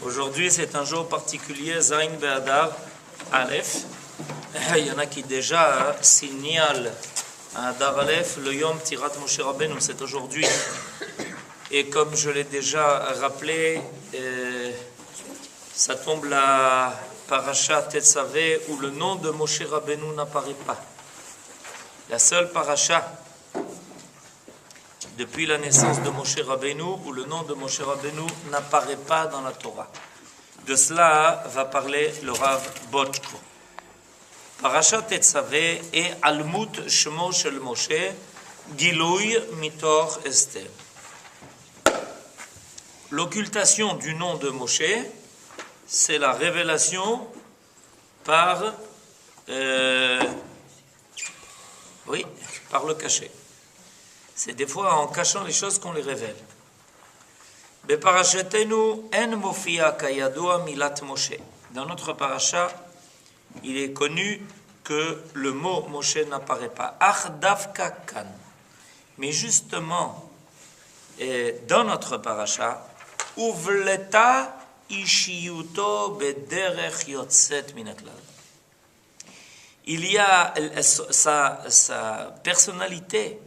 Aujourd'hui, c'est un jour particulier, Zain Be'adar Aleph. Il y en a qui déjà signalent à Adar Aleph le Yom Tirat Moshe Rabbeinu, c'est aujourd'hui. Et comme je l'ai déjà rappelé, ça tombe la paracha Tetzavé où le nom de Moshe Rabbeinu n'apparaît pas. La seule paracha depuis la naissance de Moshe Rabbeinu où le nom de Moshe Rabbeinu n'apparaît pas dans la Torah. De cela va parler le Rav Botchko. Parashat Tetzavé et Almut Shemo Shel Moshe Gilouy Mitor Esther. L'occultation du nom de Moshe, c'est la révélation par le cachet. C'est des fois en cachant les choses qu'on les révèle. Dans notre paracha, il est connu que le mot Moshe n'apparaît pas. Mais justement, dans notre paracha, Uvleta ishiyuto bederech yotzet min haklal. Il y a sa personnalité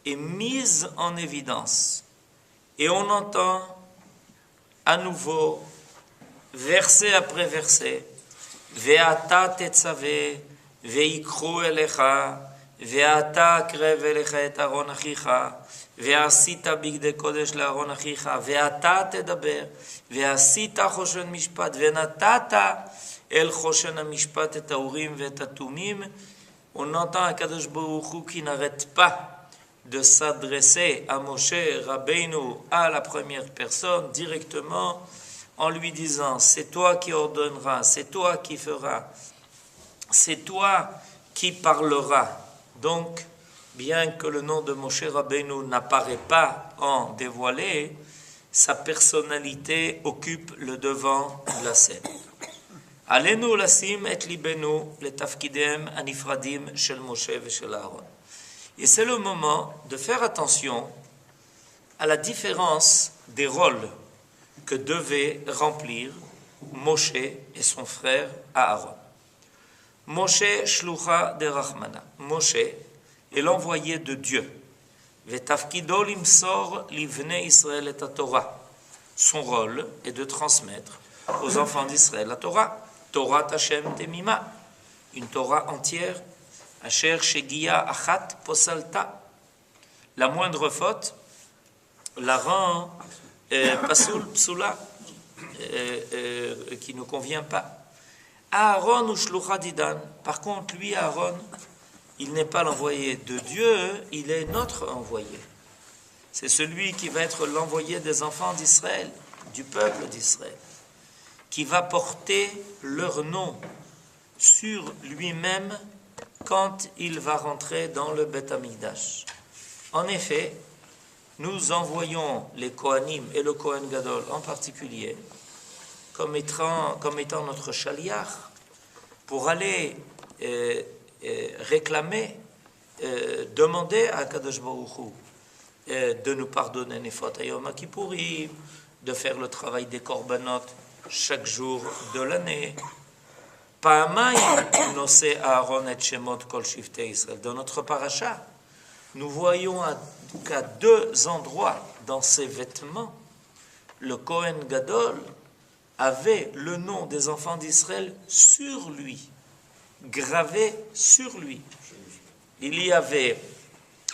est mise en évidence. Et on entend à nouveau, verset après verset, Ve'ata tetzavé, ve'ikru elecha, ve'ata akrev elecha et Aaron achicha, ve'asita bigdei kodesh le'Aaron achicha, ve'ata tedaber, ve'asita choshen mishpat, ve'natata el choshen mishpat et ha'urim ve'et hatumim. On entend un Kadosh Baruch Hu qui n'arrête pas de s'adresser à Moshe Rabbeinu à la première personne directement en lui disant c'est toi qui ordonneras, c'est toi qui feras, c'est toi qui parleras. Donc, bien que le nom de Moshe Rabbeinu n'apparaît pas en dévoilé, sa personnalité occupe le devant de la scène. Alenu lasim et libenu letafkidem anifradim shel Moshe ve shel Aaron. Et c'est le moment de faire attention à la différence des rôles que devaient remplir Moshe et son frère Aaron. Moshe shlucha de Rachmana. Moshe est l'envoyé de Dieu. Vetafkido limsor livnei Israël et Torah. Son rôle est de transmettre aux enfants d'Israël la Torah. Torah Hashem temima. Une Torah entière. Asher shegia achat posalta. La moindre faute la rend pasul psula, qui ne convient pas. Aaron ou shlucha didan. Par contre, lui, Aaron, il n'est pas l'envoyé de Dieu, il est notre envoyé. C'est celui qui va être l'envoyé des enfants d'Israël, du peuple d'Israël, qui va porter leur nom sur lui-même quand il va rentrer dans le Beth Amikdash. En effet, nous envoyons les Kohanim et le Kohen Gadol en particulier comme étant notre shaliach pour aller réclamer, demander à Kadosh Baruch Hu de nous pardonner les fautes à Yom Kippourim, de faire le travail des korbanot chaque jour de l'année. Dans notre paracha, nous voyons qu'à deux endroits dans ses vêtements, le Kohen Gadol avait le nom des enfants d'Israël sur lui, gravé sur lui. Il y avait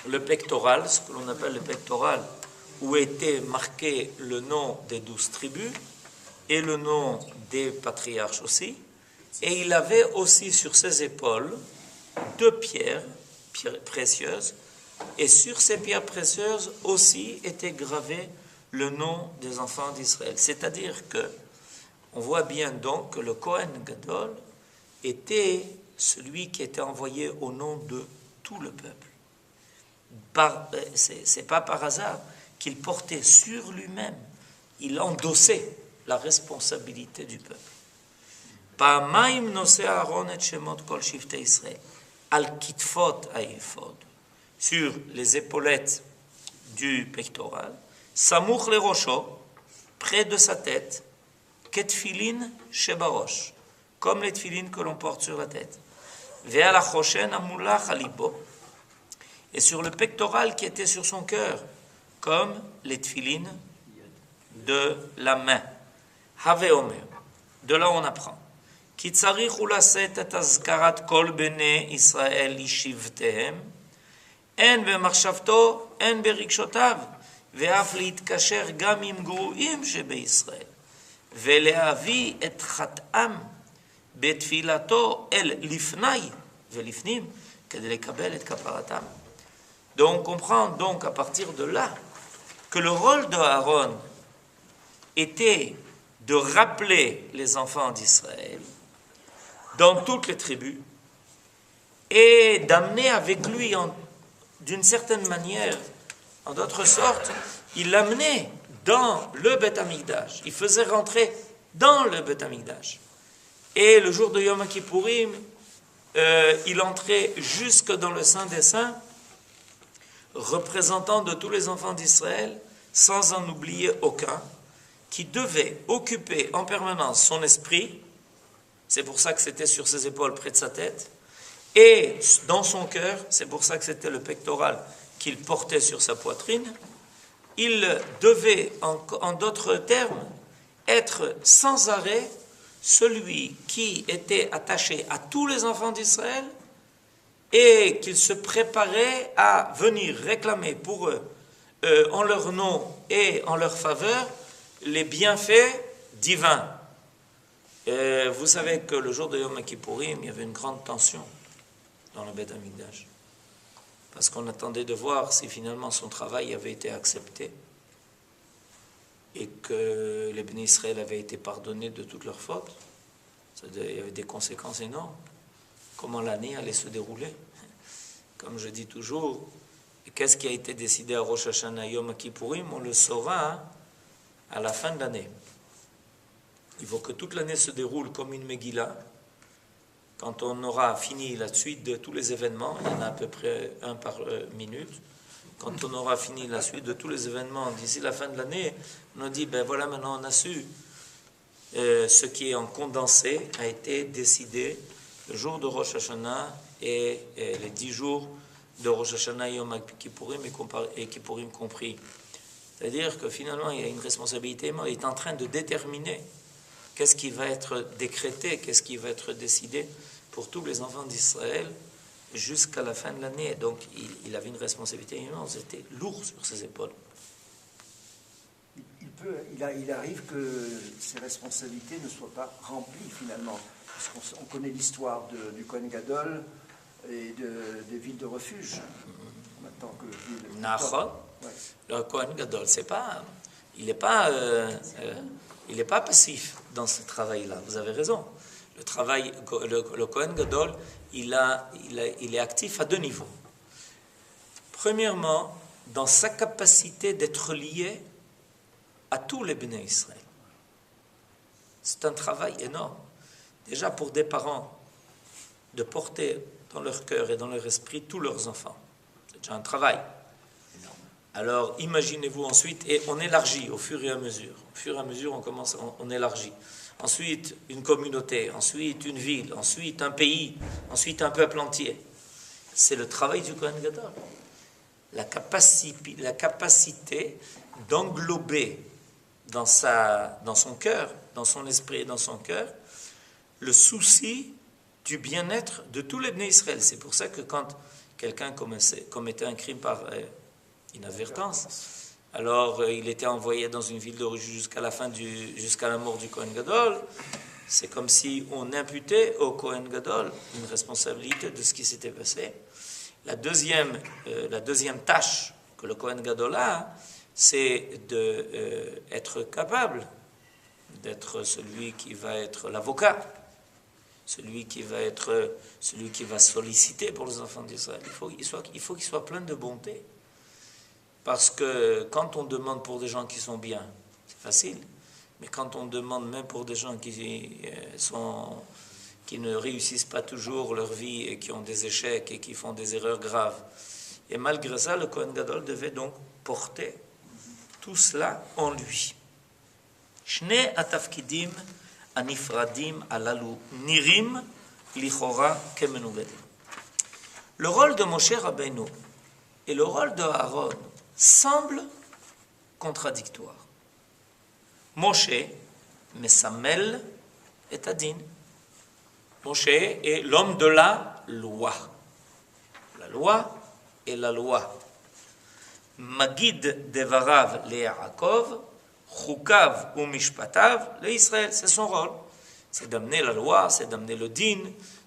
le pectoral, ce que l'on appelle le pectoral, où était marqué le nom des 12 tribus et le nom des patriarches aussi. Et il avait aussi sur ses épaules deux pierres précieuses. Et sur ces pierres précieuses aussi était gravé le nom des enfants d'Israël. C'est-à-dire que on voit bien donc que le Kohen Gadol était celui qui était envoyé au nom de tout le peuple. C'est pas par hasard qu'il portait sur lui-même, il endossait la responsabilité du peuple. פעמיים נושא אהרון את שמות כל שבטי ישראל, על כתפות האפוד, sur les épaulettes du pectoral, סמוך לראשו, près de sa tête, ketfilin shebarosh, comme les tefilines que l'on porte sur la tête. Ve'al hachoshen amulach alibo, et sur le pectoral qui était sur son cœur, comme les tefilines de la main. Have omer, de là on apprend. Ki tzarich hu laset et azkarat kol bnei Israël yishivtehem, en במחשבתו, en ברגשותיו, ואף להתקשר גם עם גרועים שבישראל, ולהביא את חטאם בתפילתו אל לפני ולפנים, כדי לקבל את כפרתם. Donc on comprend donc à partir de là que le rôle de Aaron était de rappeler les enfants d'Israël dans toutes les tribus et d'amener avec lui d'une certaine manière, en d'autres sortes, il l'amenait dans le Beth Amikdash. Il faisait rentrer dans le Beth Amikdash. Et le jour de Yom Kippourim, il entrait jusque dans le Saint des Saints, représentant de tous les enfants d'Israël, sans en oublier aucun, qui devait occuper en permanence son esprit, c'est pour ça que c'était sur ses épaules près de sa tête, et dans son cœur, c'est pour ça que c'était le pectoral qu'il portait sur sa poitrine, il devait, en d'autres termes, être sans arrêt celui qui était attaché à tous les enfants d'Israël et qu'il se préparait à venir réclamer pour eux, en leur nom et en leur faveur, les bienfaits divins. Vous savez que le jour de Yom Kippourim, il y avait une grande tension dans le Beth Amikdash, parce qu'on attendait de voir si finalement son travail avait été accepté et que les bénis Israël avaient été pardonnés de toutes leurs fautes. Il y avait des conséquences énormes. Comment l'année allait se dérouler. Comme je dis toujours, qu'est-ce qui a été décidé à Rosh Hashanah Yom Kippourim, on le saura à la fin de l'année. Il faut que toute l'année se déroule comme une Megillah. Quand on aura fini la suite de tous les événements, il y en a à peu près un par minute, quand on aura fini la suite de tous les événements d'ici la fin de l'année, on a dit, ben voilà, maintenant on a su ce qui est en condensé a été décidé le jour de Rosh Hashanah et les 10 jours de Rosh Hashanah et Yom Kippourim et Kippourim compris. C'est-à-dire que finalement, il y a une responsabilité, il est en train de déterminer qu'est-ce qui va être décrété, qu'est-ce qui va être décidé pour tous les enfants d'Israël jusqu'à la fin de l'année. Donc, il avait une responsabilité immense, c'était lourd sur ses épaules. Il arrive que ces responsabilités ne soient pas remplies finalement. Parce qu'on connaît l'histoire du Kohen Gadol et des villes de refuge. En même temps que Nachon, ouais. Le Kohen Gadol, il n'est pas passif dans ce travail-là. Vous avez raison. Le Kohen Gadol, il est actif à 2 niveaux. Premièrement, dans sa capacité d'être lié à tous les bénis Israël. C'est un travail énorme. Déjà pour des parents, de porter dans leur cœur et dans leur esprit tous leurs enfants. C'est déjà un travail. Alors imaginez-vous ensuite, et on élargit au fur et à mesure. Au fur et à mesure, on élargit. Ensuite, une communauté, ensuite une ville, ensuite un pays, ensuite un peuple entier. C'est le travail du Kohen Gadol. La capacité d'englober dans son cœur, dans son esprit et dans son cœur, le souci du bien-être de tous les bénis Israël. C'est pour ça que quand quelqu'un commettait un crime par inadvertance, alors il était envoyé dans une ville d'origine jusqu'à la mort du Kohen Gadol, c'est comme si on imputait au Kohen Gadol une responsabilité de ce qui s'était passé. La deuxième tâche que le Kohen Gadol a, c'est d'être capable d'être celui qui va être l'avocat, celui qui va solliciter pour les enfants d'Israël. Il faut qu'il soit plein de bonté. Parce que quand on demande pour des gens qui sont bien, c'est facile. Mais quand on demande même pour des gens qui ne réussissent pas toujours leur vie et qui ont des échecs et qui font des erreurs graves. Et malgré ça, le Kohen Gadol devait donc porter tout cela en lui. שני התפקידים הנפרדים הללו נראים לכאורה כמנוגדים. Le rôle de Moshe Rabbeinu et le rôle de Aaron semblent contradictoires. Moshe מסמל את הדין. Moshe est l'homme de la loi. La loi est la loi. Magid devarav leYaakov, chukav ou mishpatav leIsraël. C'est son rôle. C'est d'amener la loi, c'est d'amener le din,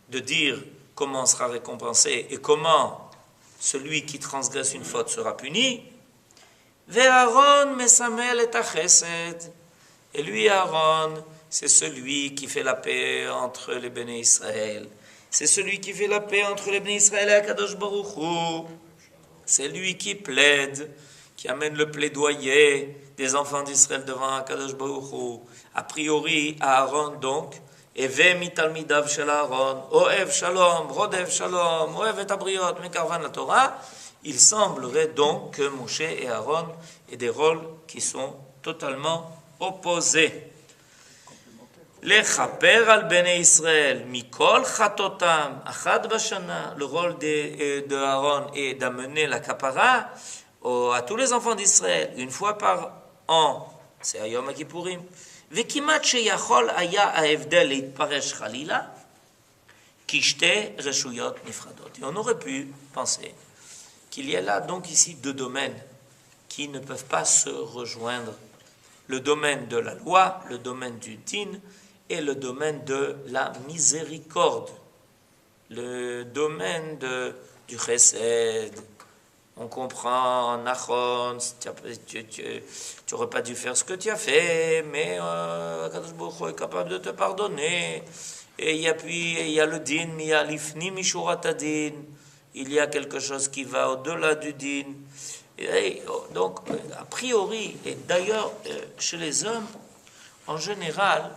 de dire comment sera récompensé et comment celui qui transgresse une faute sera puni. Ve'Aaron mesamel et chesed. Et lui, Aaron, c'est celui qui fait la paix entre les béné Israël. C'est celui qui fait la paix entre les béné Israël et Akadosh Baruch Hu. C'est lui qui plaide, qui amène le plaidoyer des enfants d'Israël devant Akadosh Baruch Hu. A priori, Aaron donc, Eve mitalmidav shel Aaron, Oev shalom, Rodev shalom, Oev et abriot, mekarvan la Torah. Il semblerait donc que Moshe et Aaron aient des rôles qui sont totalement opposés. Lechaper al bnei Israël, mikol chatotam, achad bashana. Le rôle de Aaron est d'amener la kapara à tous les enfants d'Israël une fois par an. C'est à Yom Kippourim. וכמעט שיכול היה ההבדל להתפרש חלילה כשתי רשויות נפרדות. Et on aurait pu penser qu'il y a là donc ici deux domaines qui ne peuvent pas se rejoindre. Le domaine de la loi, le domaine du din et le domaine de la miséricorde. Le domaine du chesed. On comprend, Nachon, tu n'aurais pas dû faire ce que tu as fait, mais Akadosh Baruch Hu est capable de te pardonner. Et il y a le din, il y a l'ifni mishurat din, il y a quelque chose qui va au-delà du din. Et donc, a priori, et d'ailleurs, chez les hommes, en général,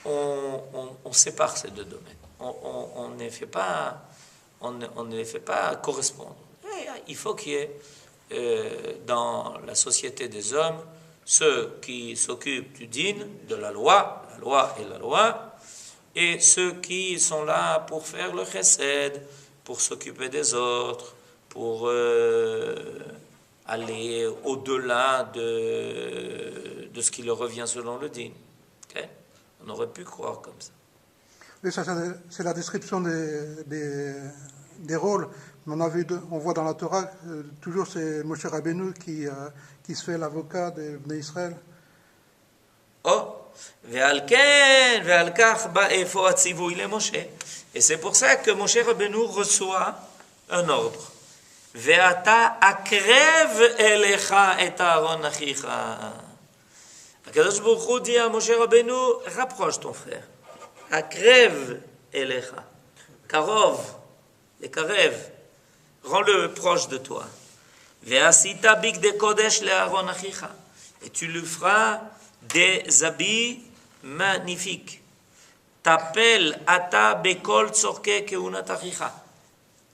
on sépare ces deux domaines. On ne les fait pas correspondre. Il faut qu'il y ait dans la société des hommes ceux qui s'occupent du din, de la loi est la loi, et ceux qui sont là pour faire le chesed, pour s'occuper des autres, pour aller au-delà de ce qui leur revient selon le din. Okay? On aurait pu croire comme ça. Oui, ça c'est la description des rôles. On voit dans la Torah, toujours c'est Moshe Rabbeinu qui se fait l'avocat des Bnei Israël. Et c'est pour ça que Moshe Rabbeinu reçoit un ordre. Ve'ata akrev elecha et Aaron achicha. Akadosh Baruch Hu dit à Moshe Rabbeinu, rapproche ton frère. Akrev elecha. Karov, les karev. Rends-le proche de toi. Ve'asita bigdei kodesh le Aaron achicha. Et tu lui feras des habits magnifiques. T'appelles ata bekol tzorke keunat achicha.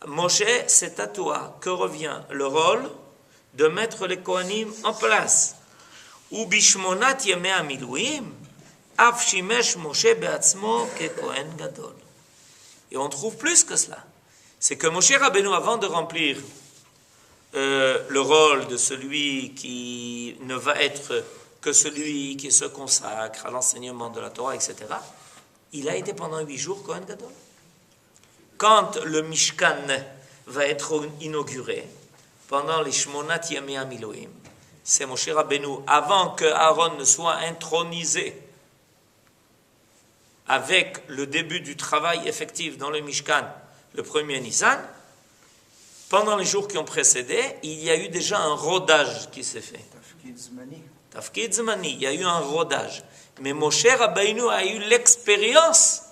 Moshe, c'est à toi que revient le rôle de mettre les Kohanim en place. Ou bishmonat yemei hamiluim, af shimesh Moshe be'atzmo kekohen gadol. Et on trouve plus que cela. C'est que Moshe Rabbeinu, avant de remplir le rôle de celui qui ne va être que celui qui se consacre à l'enseignement de la Torah, etc., il a été pendant 8 jours Kohen Gadol. Quand le Mishkan va être inauguré, pendant les Shmonat Yamei HaMiluim, c'est Moshe Rabbeinu, avant que Aaron ne soit intronisé, avec le début du travail effectif dans le Mishkan, le premier Nissan, pendant les jours qui ont précédé, il y a eu déjà un rodage qui s'est fait. Tafkid Zmani, il y a eu un rodage. Mais Moshe Rabbeinu a eu l'expérience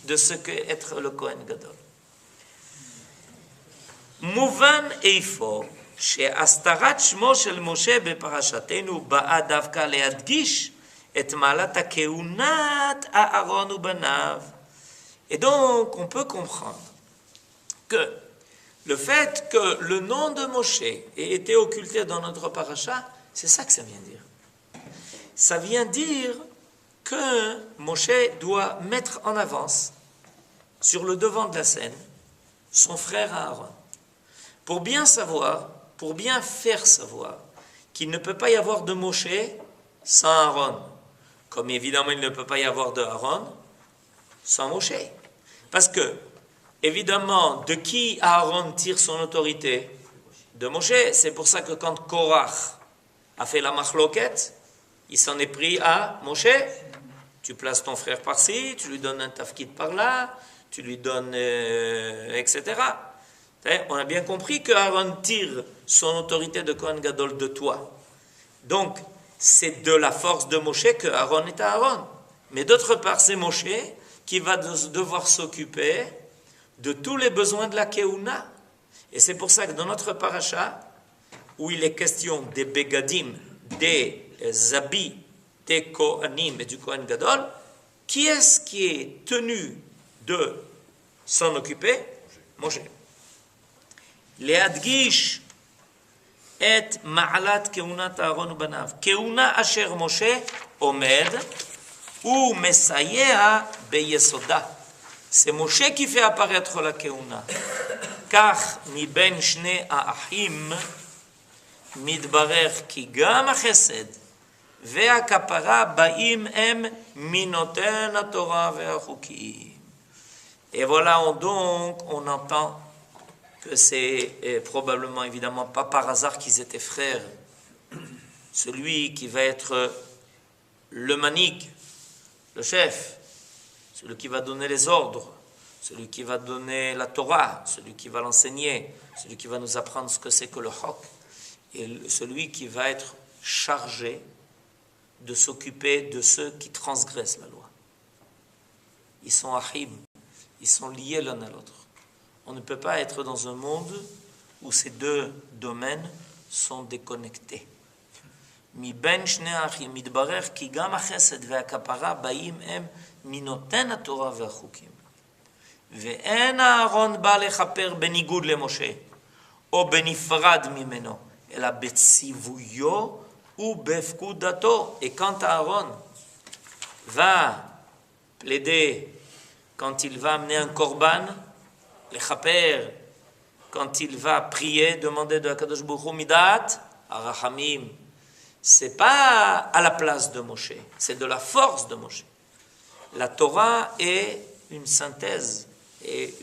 de ce qu'est être le Kohen Gadol. Mouvan eifo, שהסתרת שמו של משה בפרשתנו באה דווקא להדגיש את מעלת הכהונת אהרון ובניו. Et donc, on peut comprendre que le fait que le nom de Moshe ait été occulté dans notre paracha, c'est ça que ça vient dire. Ça vient dire que Moshe doit mettre en avance, sur le devant de la scène, son frère Aaron, pour bien faire savoir qu'il ne peut pas y avoir de Moshe sans Aaron, comme évidemment il ne peut pas y avoir de Aaron sans Moshe. Parce que, évidemment, de qui Aaron tire son autorité? De Moshe. C'est pour ça que quand Korach a fait la machloket, il s'en est pris à Moshe. Tu places ton frère par-ci, tu lui donnes un tafkid par-là, tu lui donnes, etc. On a bien compris que Aaron tire son autorité de Kohen Gadol de toi. Donc, c'est de la force de Moshe que Aaron est Aaron. Mais d'autre part, c'est Moshe qui va devoir s'occuper de tous les besoins de la Keuna. Et c'est pour ça que dans notre paracha, où il est question des Begadim, des habits, des Kohanim et du Kohen Gadol, qui est-ce qui est tenu de s'en occuper? Moshe. Leadgish et ma'alat keunat Aaron ubanav. Keuna asher Moshe omed ou mesayea beyesoda. C'est Moshe qui fait apparaître la keuna. Car mi ben shnei ha'achim מתברר כי גם החסד והכפרה באים הם מנותן התורה והחוקים. Et voilà, on entend que c'est probablement, évidemment, pas par hasard qu'ils étaient frères. Celui qui va être le manig, le chef, celui qui va donner les ordres, celui qui va donner la Torah, celui qui va l'enseigner, celui qui va nous apprendre ce que c'est que le hok, et celui qui va être chargé de s'occuper de ceux qui transgressent la loi. Ils sont ahim, ils sont liés l'un à l'autre. On ne peut pas être dans un monde où ces deux domaines sont déconnectés. מבין שני האחים מתברר כי גם החסד והכפרה באים הם מנותן התורה והחוקים. ואין אהרון בא לכפר בניגוד למשה, או בנפרד ממנו, אלא בציוויו ובפקודתו. Et quand Aaron va plaider, quand il va amener un korban, le chaper, quand il va prier, demander de Akadosh Baruch Hu midat, arachamim, c'est pas à la place de Moshe, c'est de la force de Moshe. La Torah est une synthèse et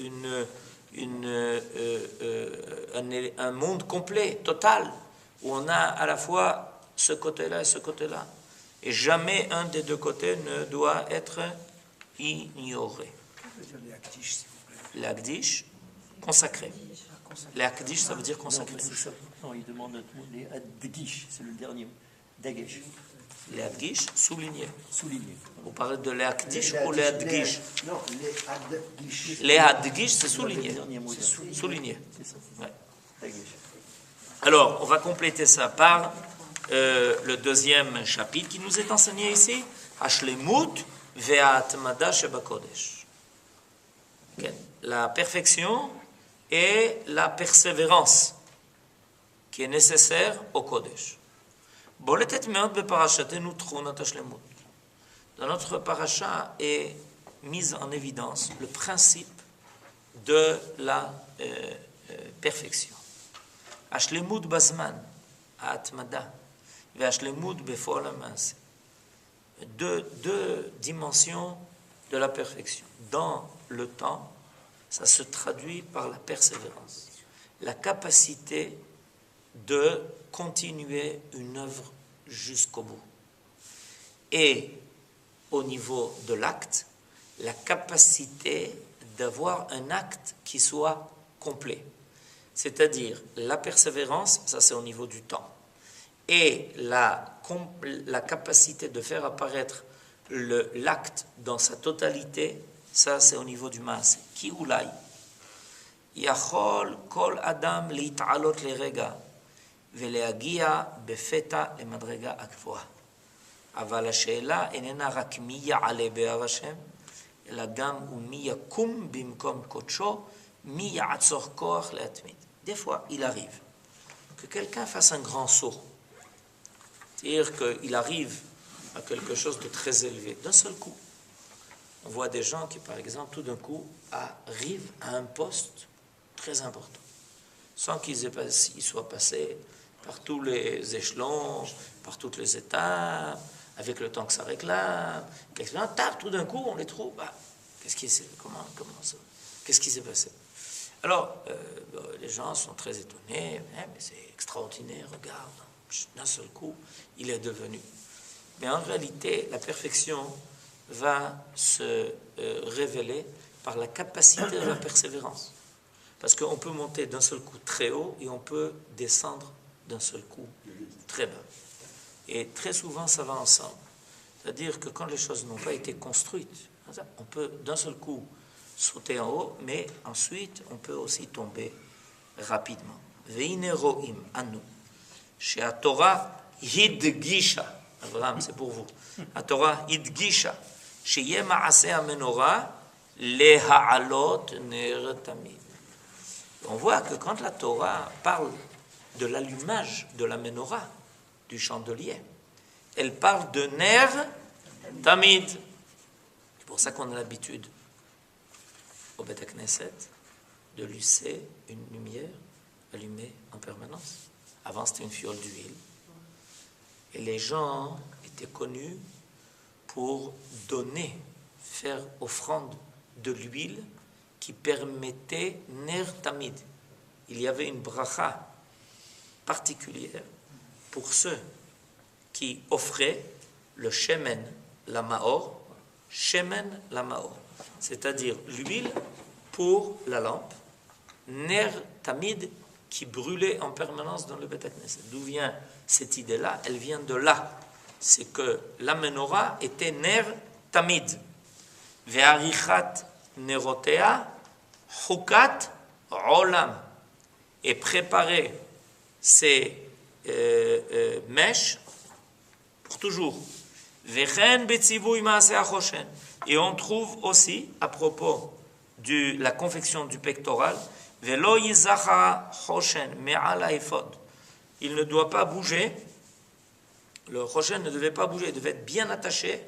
un monde complet, total, où on a à la fois ce côté-là et ce côté-là. Et jamais un des deux côtés ne doit être ignoré. Que veut dire les Akdish, s'il vous plaît? Les Akdish, consacré. Les Akdish, ça veut dire consacré. Non, il demande les Adgish, c'est le dernier mot. Dagesh. Les Adgish, souligné. Souligné. Vous parlez de les Akdish ou les Adgish? Non, les Adgish. Les Adgish, c'est souligné. Le dernier mot. Souligné. C'est ça. Ouais. Dagesh. Alors, on va compléter ça par le deuxième chapitre qui nous est enseigné ici. Hashlemut ve'atmada shebakodesh. La perfection et la persévérance qui est nécessaire au Kodesh. בולטת מאוד בפרשתנו תכונת השלמות. Dans notre paracha est mise en évidence le principe de la perfection. השלמות בזמן, ההתמדה, והשלמות בפועל המעשה. Deux dimensions de la perfection. Dans le temps, ça se traduit par la persévérance, la capacité de continuer une œuvre jusqu'au bout. Et au niveau de l'acte, la capacité d'avoir un acte qui soit complet. C'est-à-dire la persévérance, ça c'est au niveau du temps. Et la capacité de faire apparaître l'acte dans sa totalité, ça c'est au niveau du maaseh. Ki ulai yachol kol adam להתעלות לרגע ולהגיע בפתע למדרגה הגבוהה. אבל השאלה איננה רק מי יעלה בהר השם, אלא גם ומי יקום במקום קודשו, מי יעצור כוח להתמיד. Des fois, il arrive que quelqu'un fasse un grand saut. C'est-à-dire qu'il arrive à quelque chose de très élevé, d'un seul coup. On voit des gens qui, par exemple, tout d'un coup, arrivent à un poste très important, sans qu'ils soient passés par tous les échelons, par toutes les étapes, avec le temps que ça réclame. Quelqu'un tape, tout d'un coup, on les trouve. Qu'est-ce qui s'est passé? Alors, les gens sont très étonnés. Mais c'est extraordinaire, regarde, d'un seul coup, il est devenu. Mais en réalité, la perfection va se révéler par la capacité de la persévérance. Parce qu'on peut monter d'un seul coup très haut et on peut descendre d'un seul coup très bas. Et très souvent, ça va ensemble. C'est-à-dire que quand les choses n'ont pas été construites, on peut d'un seul coup sauter en haut, mais ensuite, on peut aussi tomber rapidement. Veine ro'im anu, she'atorah hidgisha. Abraham, c'est pour vous. Atorah hidgisha, sheyeh ma'aseh hamenorah leha'alot ner tamid. On voit que quand la Torah parle de l'allumage de la menorah, du chandelier, elle parle de ner tamid. C'est pour ça qu'on a l'habitude au Beth Knesset de laisser une lumière allumée en permanence. Avant, c'était une fiole d'huile. Et les gens étaient connus pour donner, faire offrande de l'huile qui permettait ner tamid. Il y avait une bracha particulière pour ceux qui offraient le shemen, la maor, shemen, la maor, c'est-à-dire l'huile pour la lampe, ner tamid qui brûlait en permanence dans le Beth Knesset. D'où vient cette idée-là? Elle vient de là. C'est que la menorah était ner tamid. Ve'arichat nerotea chukat olam. Et préparer ces mèches pour toujours. Vechen betzivui maaseh hachoshen. Et on trouve aussi, à propos de la confection du pectoral, Velo yizacha choshen me'al haephod. Il ne doit pas bouger. Le choshen ne devait pas bouger. Il devait être bien attaché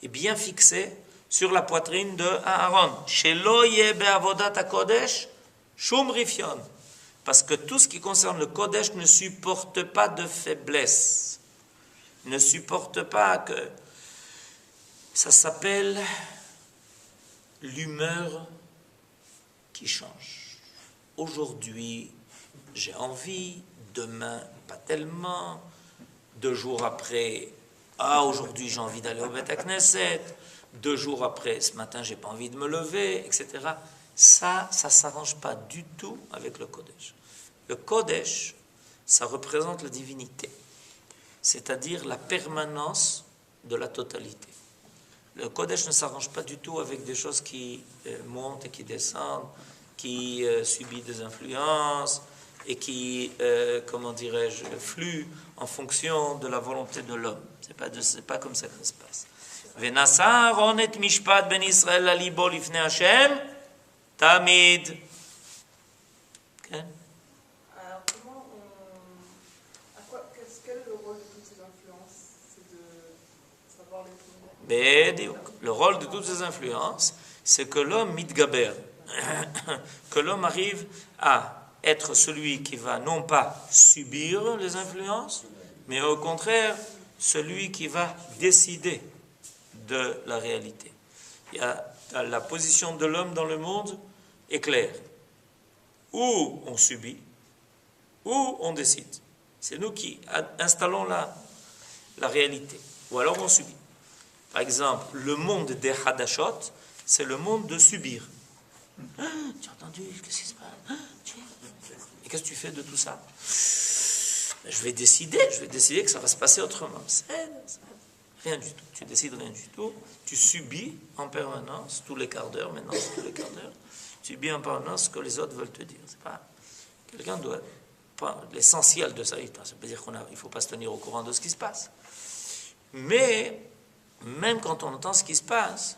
et bien fixé sur la poitrine de Aaron. Shelo yeh be'avodat hakodesh shum rifyon. Parce que tout ce qui concerne le kodesh ne supporte pas de faiblesse. Ne supporte pas que... Ça s'appelle l'humeur qui change. Aujourd'hui, j'ai envie, demain, pas tellement. 2 jours après, aujourd'hui, j'ai envie d'aller au Beth Knesset. 2 jours après, ce matin, j'ai pas envie de me lever, etc. Ça s'arrange pas du tout avec le Kodesh. Le Kodesh, ça représente la divinité, c'est-à-dire la permanence de la totalité. Le Kodesh ne s'arrange pas du tout avec des choses qui montent et qui descendent, qui subissent des influences et qui, fluent en fonction de la volonté de l'homme. C'est pas comme ça que ça se passe. Venasa Aaron et mishpat ben Israël la libo lifnei Hashem tamid. Alors, quel est le rôle de toutes ces influences? C'est de savoir les tourner. Le rôle de toutes ces influences, c'est que l'homme mitgaber, que l'homme arrive à être celui qui va non pas subir les influences, mais au contraire, celui qui va décider de la réalité. La position de l'homme dans le monde est claire. Ou on subit, ou on décide. C'est nous qui installons la réalité. Ou alors on subit. Par exemple, le monde des Hadashot, c'est le monde de subir. Tu as entendu? Qu'est-ce qui se passe? Et qu'est-ce que tu fais de tout ça? Je vais décider que ça va se passer autrement. Rien du tout. Tu décides rien du tout. Tu subis en permanence, tous les quarts d'heure, maintenant c'est tous les quarts d'heure. Tu subis en permanence ce que les autres veulent te dire. C'est pas... Quelqu'un doit... Pas l'essentiel de ça, ça veut dire qu'il ne faut pas se tenir au courant de ce qui se passe. Mais, même quand on entend ce qui se passe,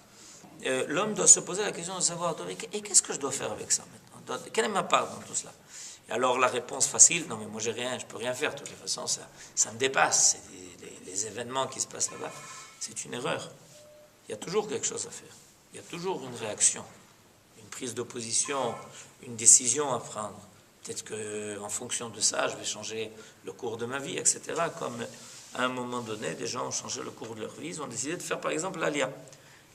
l'homme doit se poser la question de savoir, et qu'est-ce que je dois faire avec ça maintenant? Quelle est ma part dans tout cela? Et alors la réponse facile, non mais moi j'ai rien, je peux rien faire, de toutes les façons, ça me dépasse, c'est les événements qui se passent là-bas. c'est une erreur. Il y a toujours quelque chose à faire. Il y a toujours une réaction, une prise d'opposition, une décision à prendre. Peut-être qu'en fonction de ça, je vais changer le cours de ma vie, etc. Comme à un moment donné, des gens ont changé le cours de leur vie, ils ont décidé de faire par exemple l'Alia.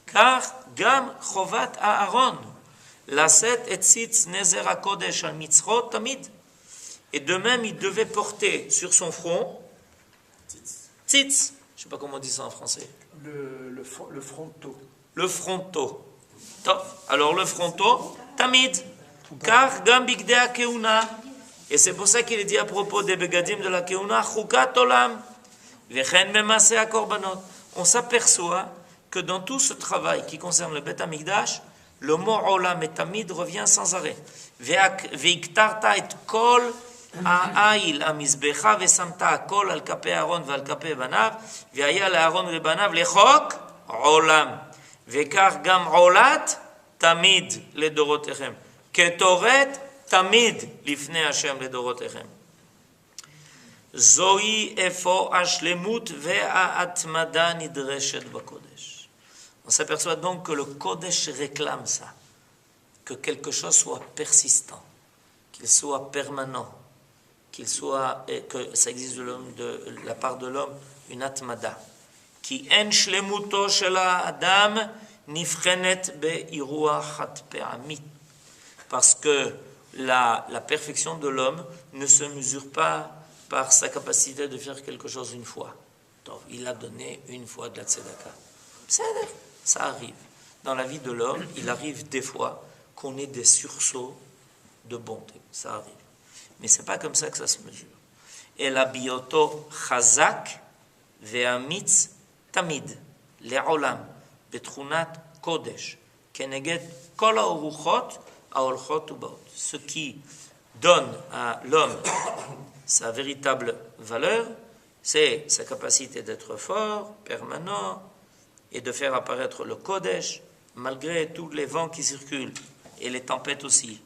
Car gam chovat Aaron, laset et tzitz nezer hakodesh al mitzrot tamid. Et de même, il devait porter sur son front tzitz. Je ne sais pas comment on dit ça en français. Le fronteau. Le fronteau. Alors le fronteau, tamid. Car gam bigdei hakeuna. Et c'est pour ça qu'il est dit à propos des begadim de la keuna, chukat olam, vechen memase hakorbanot. On s'aperçoit que dans tout ce travail qui concerne le Beth Amikdash, le mot olam et tamid revient sans arrêt. Veiktarta et kol העיל המזבחה ושמת הכל על כפי אהרון ועל כפי בניו והיה לאהרון ובניו לחוק עולם וכך גם עולת תמיד לדורותיכם כתורת תמיד לפני השם לדורותיכם. זוהי איפה השלמות וההתמדה נדרשת בקודש. On s'aperçoit donc que le Kodesh réclame ça, que quelque chose soit persistant, qu'il soit permanent, qu'il soit, que ça existe de la part de l'homme une atmada. Ki en shlemuto shel ha'adam nifchenet be'irua chat pe'amit. Parce que la perfection de l'homme ne se mesure pas par sa capacité de faire quelque chose une fois. Donc, il a donné une fois de la tzedaka. Ça arrive. Dans la vie de l'homme, il arrive des fois qu'on ait des sursauts de bonté. Ça arrive. Mais ce n'est pas comme ça que ça se mesure. Et la bioto chazak ve'amitz tamid le'olam betchunat kodesh keneged kol ha'oruchot ha'olchot ubaot. Ce qui donne à l'homme sa véritable valeur, c'est sa capacité d'être fort, permanent, et de faire apparaître le kodesh malgré tous les vents qui circulent et les tempêtes aussi.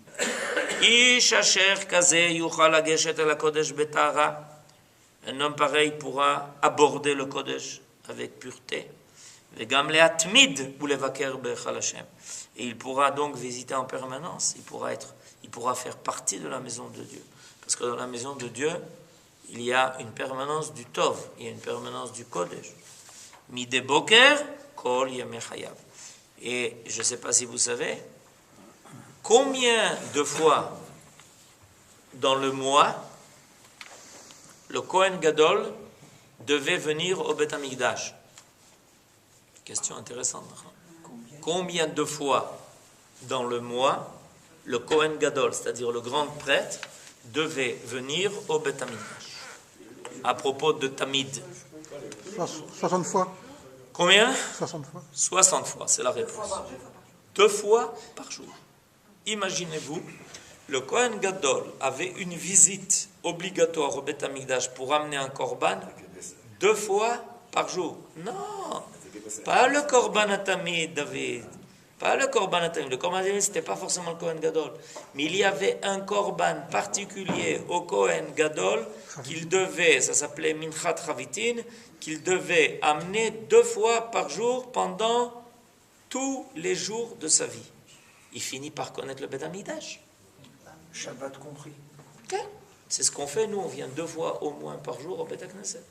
Un homme pareil pourra aborder le Kodesh avec pureté. Et il pourra donc visiter en permanence. Il pourra faire partie de la maison de Dieu. Parce que dans la maison de Dieu, il y a une permanence du Tov, il y a une permanence du Kodesh. Mide boker, kol yemei chayav. Et je ne sais pas si vous savez, combien de fois dans le mois le Kohen Gadol devait venir au Beth Amikdash? Question intéressante. Combien de fois dans le mois le Kohen Gadol, c'est-à-dire le grand prêtre, devait venir au Beth Amikdash? À propos de Tamid. 60 fois. Combien? 60 fois. 60 fois, c'est la réponse. 2 fois par jour. Imaginez-vous, le Kohen Gadol avait une visite obligatoire au Beth Amikdash pour amener un korban 2 fois par jour. Non, pas le korban atamid, David. Pas le korban atamid. Le korban atamid, ce n'était pas forcément le Kohen Gadol. Mais il y avait un korban particulier au Kohen Gadol qu'il devait, ça s'appelait Minchat Chavitin, qu'il devait amener 2 fois par jour pendant tous les jours de sa vie. Il finit par connaître le Beth Amikdash. Shabbat compris. Okay. C'est ce qu'on fait, nous, on vient 2 fois au moins par jour au Beth Knesset.